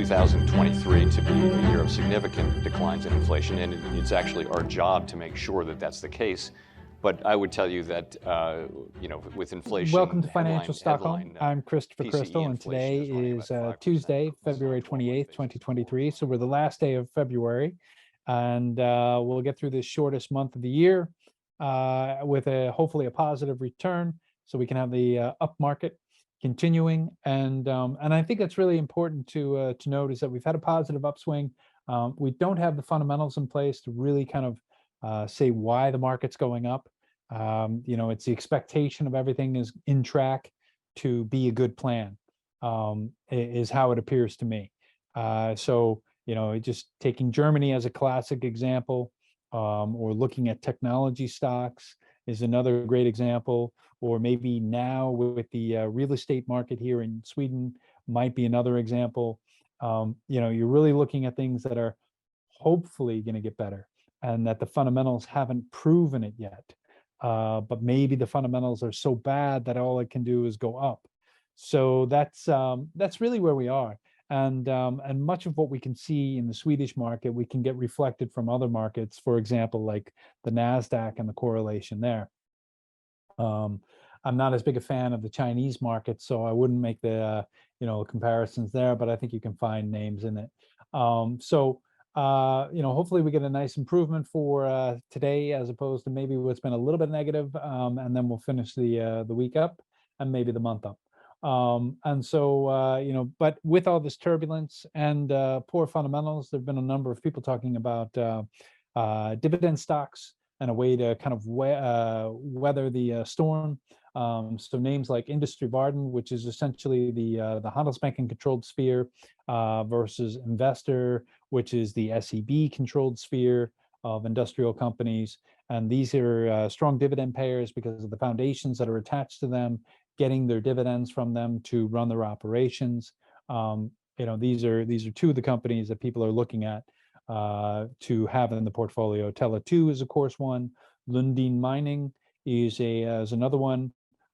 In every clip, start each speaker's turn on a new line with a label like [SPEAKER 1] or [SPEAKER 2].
[SPEAKER 1] 2023 to be a year of significant declines in inflation, and it's actually our job to make sure that that's the case. But I would tell you that, with inflation...
[SPEAKER 2] Welcome to Financial Stockholm. I'm Christopher
[SPEAKER 1] PCE
[SPEAKER 2] Crystal, and today is Tuesday, February 28th, 2023. So we're the last day of February, and we'll get through this shortest month of the year with hopefully a positive return, so we can have the up market continuing. And I think it's really important to note is that we've had a positive upswing. We don't have the fundamentals in place to really kind of say why the market's going up. It's the expectation of everything is in track to be a good plan, is how it appears to me. So just taking Germany as a classic example, or looking at technology stocks is another great example, or maybe now with the real estate market here in Sweden might be another example. You're really looking at things that are hopefully going to get better, and that the fundamentals haven't proven it yet. But maybe the fundamentals are so bad that all it can do is go up. So that's really where we are. And much of what we can see in the Swedish market, we can get reflected from other markets, for example, like the NASDAQ and the correlation there. I'm not as big a fan of the Chinese market, so I wouldn't make the comparisons there, but I think you can find names in it. Hopefully we get a nice improvement for today, as opposed to maybe what's been a little bit negative, and then we'll finish the week up and maybe the month up. But with all this turbulence and poor fundamentals, there've been a number of people talking about dividend stocks and a way to kind of weather the storm. So names like Industrivarden, which is essentially the Handelsbanken controlled sphere, versus Investor, which is the SEB controlled sphere of industrial companies. And these are strong dividend payers because of the foundations that are attached to them, getting their dividends from them to run their operations. These are two of the companies that people are looking at to have in the portfolio. Tele is of course one. Lundin Mining is another one.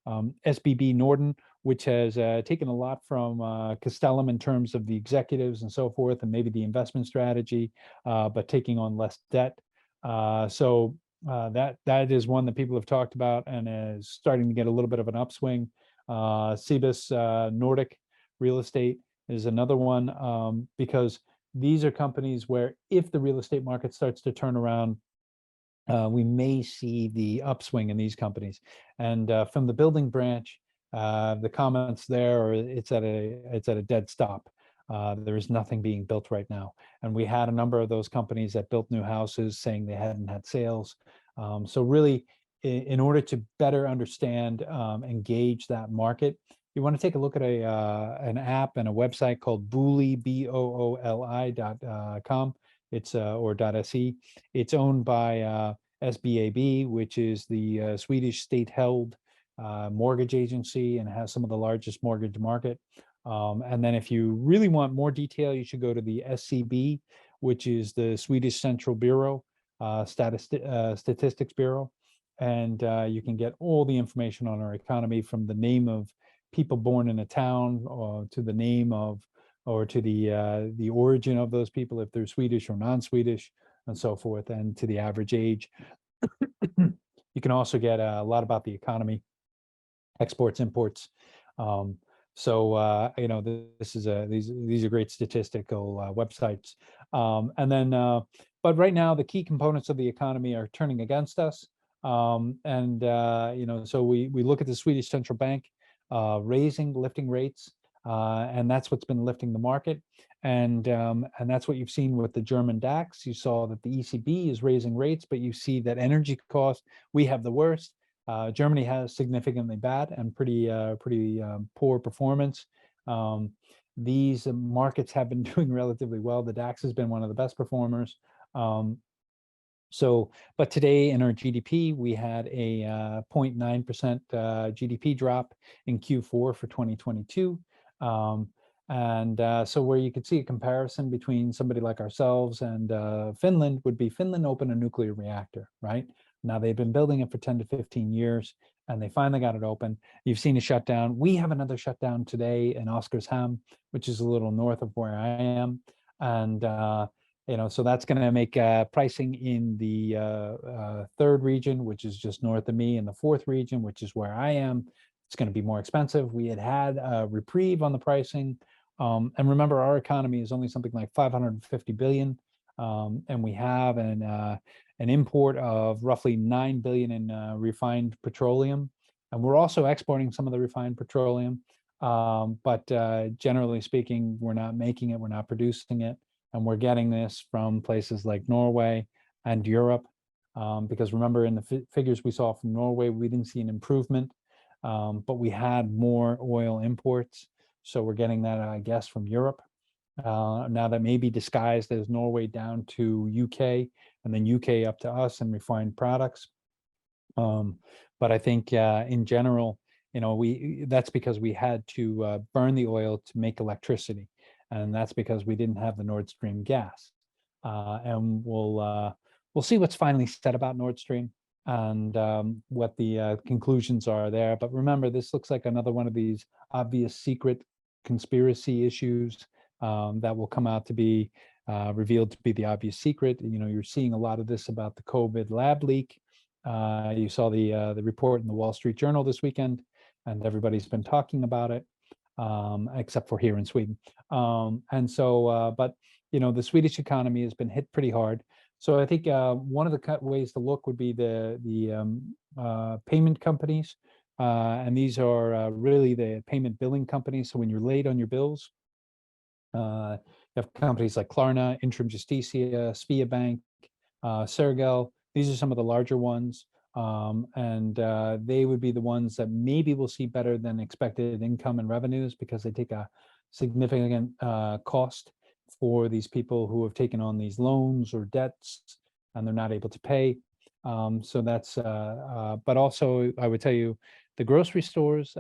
[SPEAKER 2] SBB Norden, which has taken a lot from Castellum in terms of the executives and so forth, and maybe the investment strategy, but taking on less debt. So that is one that people have talked about and is starting to get a little bit of an upswing. Cibus Nordic Real Estate is another one, because these are companies where if the real estate market starts to turn around, we may see the upswing in these companies. And from the building branch, the comments there are it's at a dead stop. There is nothing being built right now. And we had a number of those companies that built new houses saying they hadn't had sales. So really, in order to better understand and gauge that market, you want to take a look at an app and a website called Booli, BOOLI.com. It's or .se. It's owned by SBAB, which is the Swedish state-held mortgage agency, and has some of the largest mortgage market. And then if you really want more detail, you should go to the SCB, which is the Swedish Central Bureau, Statistics Bureau. And you can get all the information on our economy, from the name of people born in a town, or to the name of, or to the origin of those people, if they're Swedish or non-Swedish, and so forth, and to the average age. You can also get a lot about the economy, exports, imports. These are great statistical websites. But right now the key components of the economy are turning against us. So we look at the Swedish Central Bank lifting rates, and that's what's been lifting the market. And that's what you've seen with the German DAX. You saw that the ECB is raising rates, but you see that energy costs, we have the worst. Germany has significantly bad and pretty poor performance. These markets have been doing relatively well. The DAX has been one of the best performers. But today in our GDP, we had a 0.9% GDP drop in Q4 for 2022. So where you could see a comparison between somebody like ourselves and Finland would be Finland opened a nuclear reactor, right? Now they've been building it for 10 to 15 years, and they finally got it open. You've seen a shutdown. We have another shutdown today in Oscarshamn, which is a little north of where I am. And, so that's going to make pricing in the third region, which is just north of me, and the fourth region, which is where I am, it's going to be more expensive. We had a reprieve on the pricing. And remember, our economy is only something like 550 billion. And we have an import of roughly 9 billion in refined petroleum. And we're also exporting some of the refined petroleum. But generally speaking, we're not making it, we're not producing it. And we're getting this from places like Norway and Europe. Because remember, in the figures we saw from Norway, we didn't see an improvement, but we had more oil imports. So we're getting that, I guess, from Europe. Now that may be disguised as Norway down to UK, and then UK up to us and refined products. But I think in general, that's because we had to burn the oil to make electricity, and that's because we didn't have the Nord Stream gas. And we'll see what's finally said about Nord Stream and what the conclusions are there. But remember, this looks like another one of these obvious secret conspiracy issues that will come out to be revealed to be the obvious secret. You're seeing a lot of this about the COVID lab leak. You saw the report in the Wall Street Journal this weekend, and everybody's been talking about it, except for here in Sweden. And so, but the Swedish economy has been hit pretty hard. So I think one of the ways to look would be the payment companies, and these are really the payment billing companies. So when you're late on your bills, you have companies like Klarna, Intrum Justitia, Svea Bank, Sergel. These are some of the larger ones, and they would be the ones that maybe will see better than expected income and revenues, because they take a significant cost for these people who have taken on these loans or debts and they're not able to pay. So that's, but also I would tell you, the grocery stores,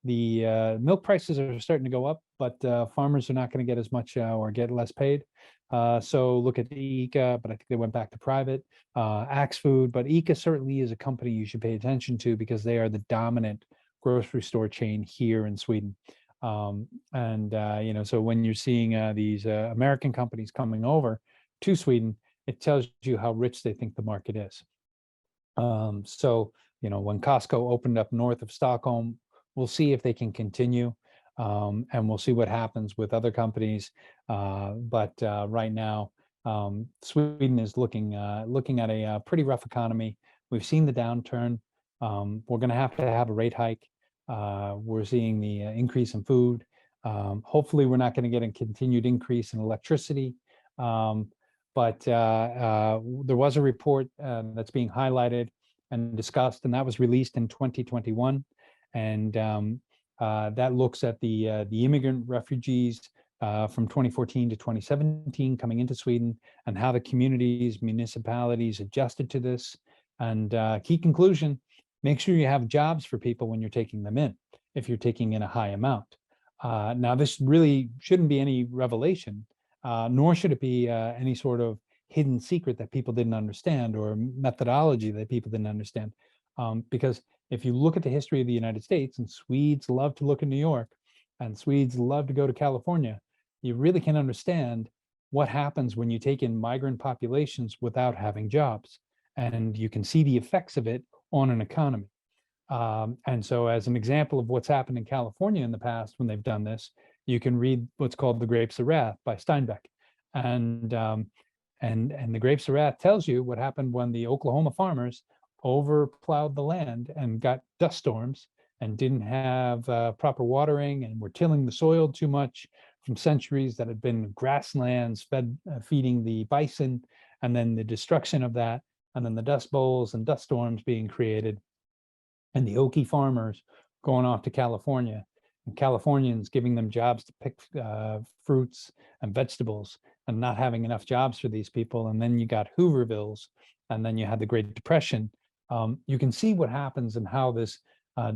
[SPEAKER 2] the milk prices are starting to go up, but farmers are not going to get as much or get less paid. So look at ICA, but I think they went back to private. Axe Food, but ICA certainly is a company you should pay attention to, because they are the dominant grocery store chain here in Sweden. So when you're seeing these American companies coming over to Sweden, it tells you how rich they think the market is. So when Costco opened up north of Stockholm, we'll see if they can continue, and we'll see what happens with other companies. But right now, Sweden is looking at a pretty rough economy. We've seen the downturn. We're going to have a rate hike. We're seeing the increase in food. Hopefully, we're not going to get a continued increase in electricity. But there was a report that's being highlighted and discussed, and that was released in 2021. And that looks at the immigrant refugees from 2014 to 2017 coming into Sweden, and how the communities, municipalities adjusted to this. And key conclusion: make sure you have jobs for people when you're taking them in, if you're taking in a high amount. Now, this really shouldn't be any revelation, nor should it be any sort of hidden secret that people didn't understand, or methodology that people didn't understand. Because if you look at the history of the United States, and Swedes love to look in New York, and Swedes love to go to California, you really can understand what happens when you take in migrant populations without having jobs. And you can see the effects of it on an economy. And so as an example of what's happened in California in the past when they've done this, you can read what's called The Grapes of Wrath by Steinbeck. And The Grapes of Wrath tells you what happened when the Oklahoma farmers overplowed the land and got dust storms and didn't have proper watering, and were tilling the soil too much from centuries that had been grasslands feeding the bison, and then the destruction of that, and then the dust bowls and dust storms being created, and the Okie farmers going off to California, and Californians giving them jobs to pick fruits and vegetables, and not having enough jobs for these people. And then you got Hoovervilles, and then you had the Great Depression. You can see what happens and how this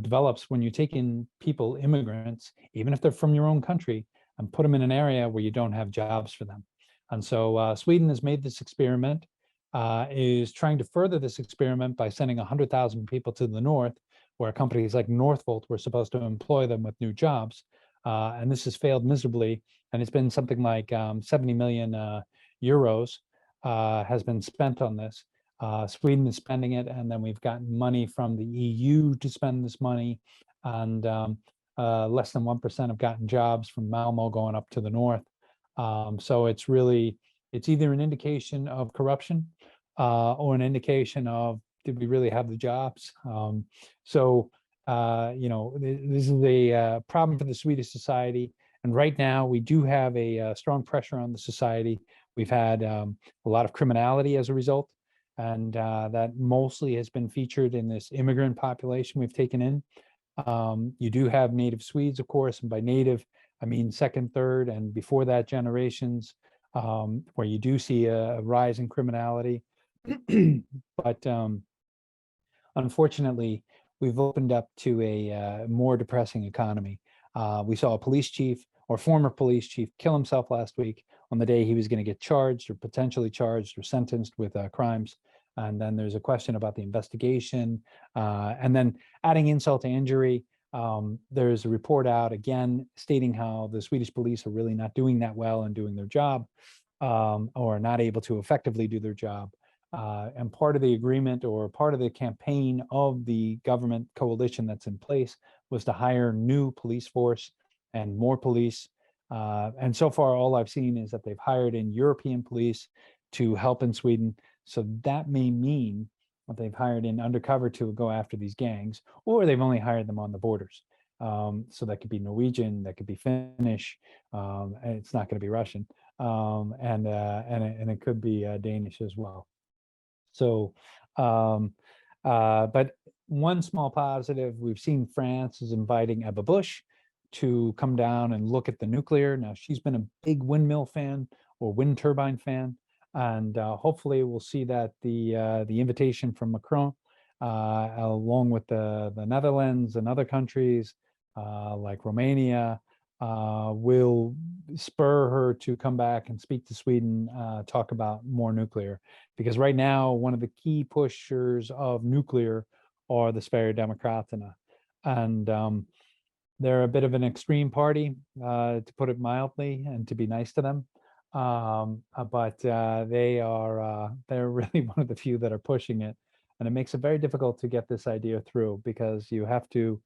[SPEAKER 2] develops when you take in people, immigrants, even if they're from your own country, and put them in an area where you don't have jobs for them. And so Sweden has made this experiment, is trying to further this experiment by sending 100,000 people to the north, where companies like Northvolt were supposed to employ them with new jobs. And this has failed miserably. And it's been something like 70 million euros has been spent on this. Sweden is spending it, and then we've gotten money from the EU to spend this money. And less than 1% have gotten jobs from Malmo going up to the north. So it's either an indication of corruption or an indication of, did we really have the jobs? This is a problem for the Swedish society. And right now we do have a strong pressure on the society. We've had a lot of criminality as a result. And that mostly has been featured in this immigrant population we've taken in. You do have native Swedes, of course, and by native, I mean second, third, and before that generations, where you do see a rise in criminality. But unfortunately, we've opened up to a more depressing economy. We saw a police chief or former police chief kill himself last week on the day he was going to get charged or potentially charged or sentenced with crimes. And then there's a question about the investigation. And then adding insult to injury, there's a report out again stating how the Swedish police are really not doing that well in doing their job, or not able to effectively do their job. And part of the agreement or part of the campaign of the government coalition that's in place was to hire new police force and more police. And so far, all I've seen is that they've hired in European police to help in Sweden. So that may mean that they've hired in undercover to go after these gangs, or they've only hired them on the borders. So that could be Norwegian, that could be Finnish, and it's not going to be Russian, and it could be Danish as well. So, but one small positive, we've seen France is inviting Ebba Busch to come down and look at the nuclear. Now, she's been a big windmill fan or wind turbine fan, and hopefully we'll see that the invitation from Macron, along with the Netherlands and other countries like Romania, will spur her to come back and speak to Sweden, talk about more nuclear. Because right now, one of the key pushers of nuclear are the Sverigedemokraterna. And they're a bit of an extreme party, to put it mildly, and to be nice to them. But they're really one of the few that are pushing it. And it makes it very difficult to get this idea through, because you have to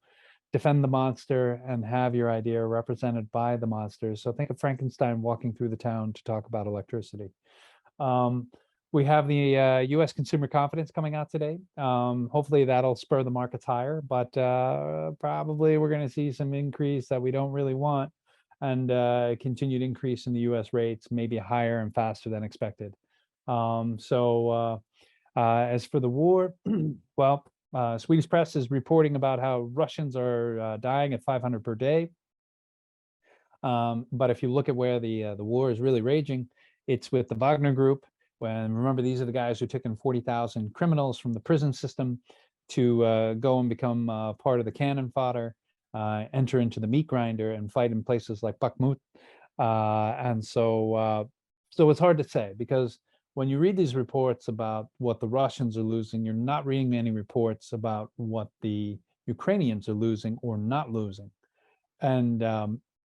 [SPEAKER 2] defend the monster and have your idea represented by the monsters. So think of Frankenstein walking through the town to talk about electricity. We have the US consumer confidence coming out today. Hopefully that'll spur the markets higher, but probably we're going to see some increase that we don't really want, and continued increase in the US rates, maybe higher and faster than expected. As for the war, well, Swedish press is reporting about how Russians are dying at 500 per day. But if you look at where the war is really raging, it's with the Wagner Group. Remember, these are the guys who took in 40,000 criminals from the prison system to go and become part of the cannon fodder, enter into the meat grinder and fight in places like Bakhmut. So it's hard to say, because when you read these reports about what the Russians are losing, you're not reading any reports about what the Ukrainians are losing or not losing. And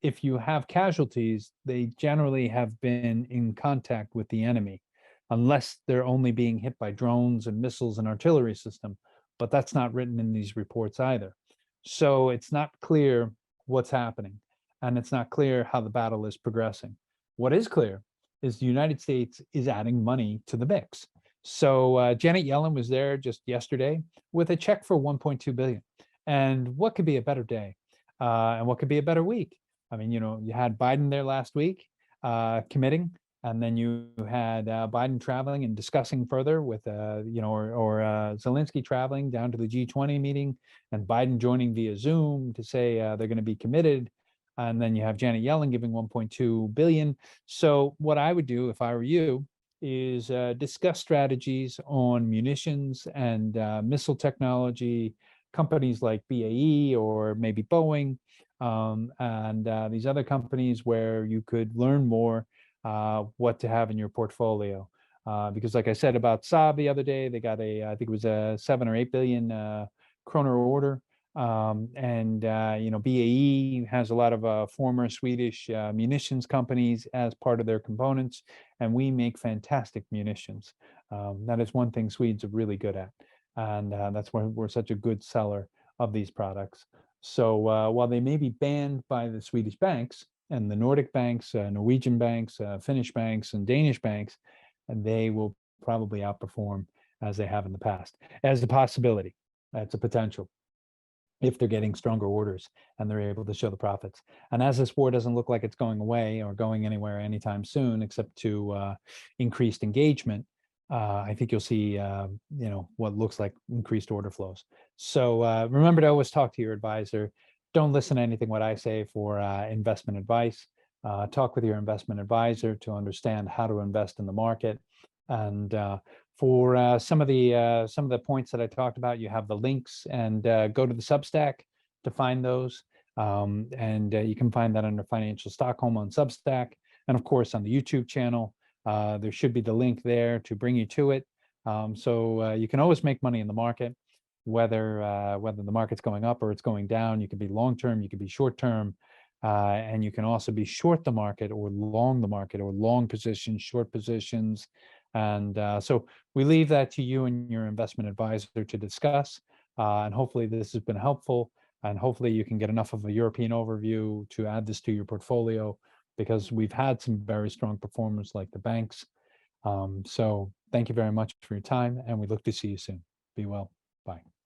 [SPEAKER 2] if you have casualties, they generally have been in contact with the enemy, unless they're only being hit by drones and missiles and artillery system. But that's not written in these reports either. So it's not clear what's happening, and it's not clear how the battle is progressing. What is clear is the United States is adding money to the mix. So Janet Yellen was there just yesterday with a check for 1.2 billion. And what could be a better day? And what could be a better week? I mean, you had Biden there last week, committing, and then you had Biden traveling and discussing further with, Zelensky traveling down to the G20 meeting, and Biden joining via Zoom to say they're going to be committed. And then you have Janet Yellen giving 1.2 billion. So what I would do if I were you is discuss strategies on munitions and missile technology, companies like BAE or maybe Boeing, and these other companies where you could learn more what to have in your portfolio. Because like I said about Saab the other day, they got I think it was a 7 or 8 billion kroner order. BAE has a lot of former Swedish munitions companies as part of their components, and we make fantastic munitions. That is one thing Swedes are really good at, and that's why we're such a good seller of these products. So while they may be banned by the Swedish banks and the Nordic banks, Norwegian banks, Finnish banks, and Danish banks, and they will probably outperform as they have in the past, as a possibility. That's a potential if they're getting stronger orders and they're able to show the profits. And as this war doesn't look like it's going away or going anywhere anytime soon, except to increased engagement, I think you'll see, what looks like increased order flows. So remember to always talk to your advisor. Don't listen to anything what I say for investment advice. Talk with your investment advisor to understand how to invest in the market. And for some of the points that I talked about, you have the links, and go to the Substack to find those. And you can find that under Financial Stockholm on Substack, and of course on the YouTube channel. There should be the link there to bring you to it. So you can always make money in the market, whether the market's going up or it's going down. You could be long term, you could be short term, and you can also be short the market or long the market, or long positions, short positions. And so we leave that to you and your investment advisor to discuss. And hopefully this has been helpful. And hopefully you can get enough of a European overview to add this to your portfolio, because we've had some very strong performers like the banks. So thank you very much for your time, and we look to see you soon. Be well. Bye.